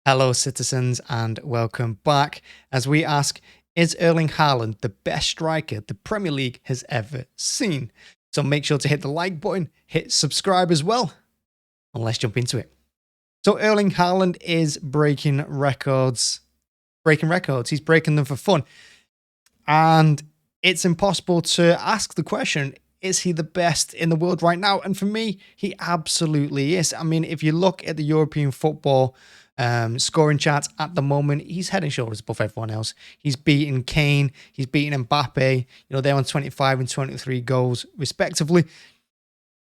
Hello, citizens, and welcome back as we ask, is Erling Haaland the best striker the Premier League has ever seen? So make sure to hit the like button, hit subscribe as well, and let's jump into it. So Erling Haaland is breaking records. He's breaking them for fun. And it's impossible to ask the question, is he the best in the world right now? And for me, he absolutely is. I mean, if you look at the European football scoring charts at the moment, he's head and shoulders above everyone else. He's beaten Kane, he's beaten Mbappe. They're on 25 and 23 goals respectively.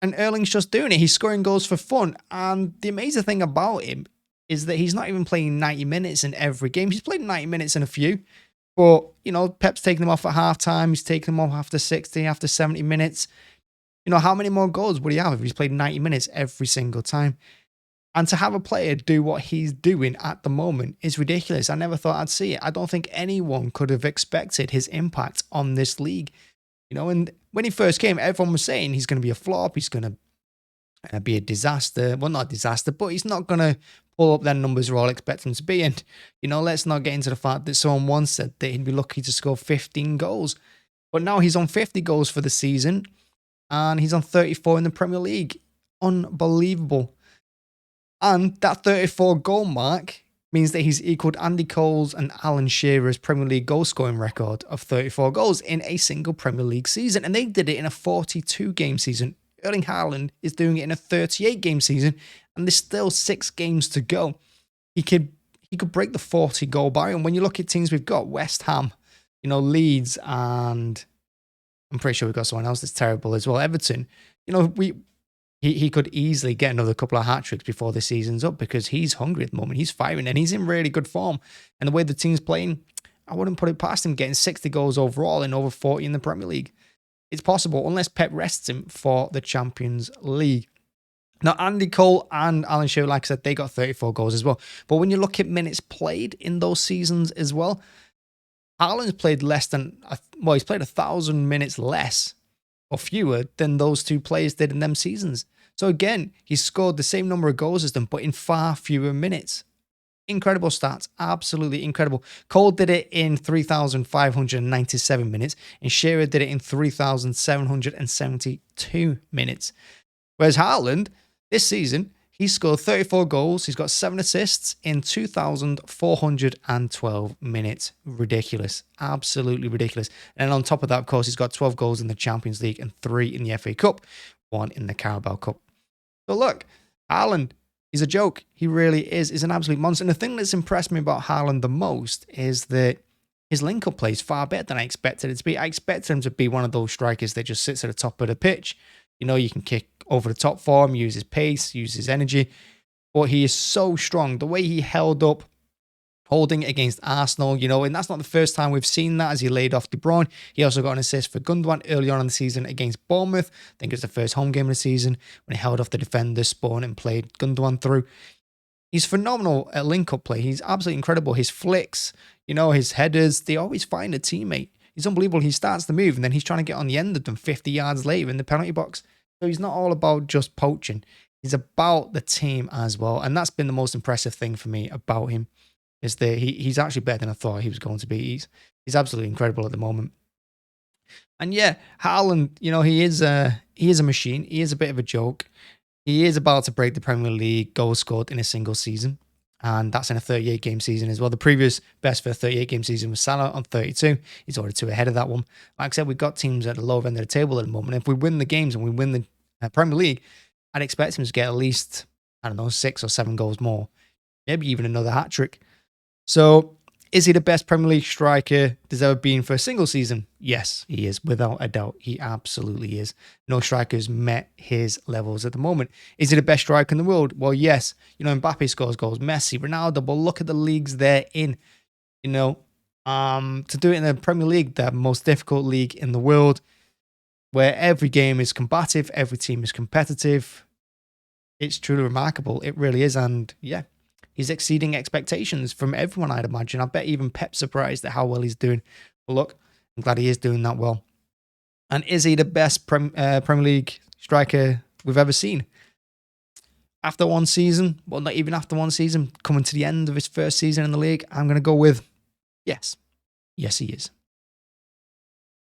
And Erling's just doing it. He's scoring goals for fun. And the amazing thing about him is that he's not even playing 90 minutes in every game. He's played 90 minutes in a few. But, Pep's taking him off at halftime. He's taking him off after 60, after 70 minutes. How many more goals would he have if he's played 90 minutes every single time? And to have a player do what he's doing at the moment is ridiculous. I never thought I'd see it. I don't think anyone could have expected his impact on this league. And when he first came, everyone was saying he's going to be a flop. He's going to be a disaster. Well, not a disaster, but he's not going to pull up their numbers we're all expecting him to be. And, let's not get into the fact that someone once said that he'd be lucky to score 15 goals. But now he's on 50 goals for the season and he's on 34 in the Premier League. Unbelievable. And that 34 goal mark means that he's equaled Andy Cole's and Alan Shearer's Premier League goal scoring record of 34 goals in a single Premier League season. And they did it in a 42 game season. Erling Haaland is doing it in a 38 game season, and there's still 6 games to go. He could break the 40 goal barrier. And when you look at teams we've got, West Ham, Leeds, and I'm pretty sure we've got someone else that's terrible as well, Everton. He could easily get another couple of hat tricks before the season's up because he's hungry at the moment. He's firing and he's in really good form. And the way the team's playing, I wouldn't put it past him getting 60 goals overall and over 40 in the Premier League. It's possible unless Pep rests him for the Champions League. Now, Andy Cole and Alan Shearer, like I said, they got 34 goals as well. But when you look at minutes played in those seasons as well, Haaland's played he's played 1,000 minutes less or fewer than those two players did in them seasons. So again, he's scored the same number of goals as them, but in far fewer minutes. Incredible stats, absolutely incredible. Cole did it in 3,597 minutes, and Shearer did it in 3,772 minutes. Whereas Haaland, this season, he's scored 34 goals, he's got 7 assists in 2,412 minutes. Ridiculous, absolutely ridiculous. And on top of that, of course, he's got 12 goals in the Champions League and 3 in the FA Cup, 1 in the Carabao Cup. So look, Haaland, he's a joke. He really is. He's an absolute monster. And the thing that's impressed me about Haaland the most is that his link-up play is far better than I expected it to be. I expected him to be one of those strikers that just sits at the top of the pitch. You can kick over the top for him, use his pace, use his energy. But he is so strong. The way he held up, holding against Arsenal, and that's not the first time we've seen that as he laid off De Bruyne. He also got an assist for Gundogan early on in the season against Bournemouth. I think it was the first home game of the season when he held off the defender, spun and played Gundogan through. He's phenomenal at link-up play. He's absolutely incredible. His flicks, his headers, they always find a teammate. He's unbelievable. He starts the move and then he's trying to get on the end of them 50 yards later in the penalty box. So he's not all about just poaching. He's about the team as well. And that's been the most impressive thing for me about him. Is that he's actually better than I thought he was going to be. He's absolutely incredible at the moment. And yeah, Haaland, he is a machine. He is a bit of a joke. He is about to break the Premier League goals scored in a single season. And that's in a 38-game season as well. The previous best for a 38-game season was Salah on 32. He's already 2 ahead of that one. Like I said, we've got teams at the lower end of the table at the moment. If we win the games and we win the Premier League, I'd expect him to get at least, 6 or 7 goals more. Maybe even another hat-trick. So, is he the best Premier League striker there's ever been for a single season? Yes, he is, without a doubt. He absolutely is. No striker's met his levels at the moment. Is he the best striker in the world? Well, yes. Mbappe scores goals, Messi, Ronaldo, but look at the leagues they're in. To do it in the Premier League, the most difficult league in the world, where every game is combative, every team is competitive. It's truly remarkable. It really is, and yeah. He's exceeding expectations from everyone, I'd imagine. I bet even Pep's surprised at how well he's doing. Well, look, I'm glad he is doing that well. And is he the best Premier League striker we've ever seen? after one season, well, not even after one season, coming to the end of his first season in the league, I'm going to go with yes. Yes, he is.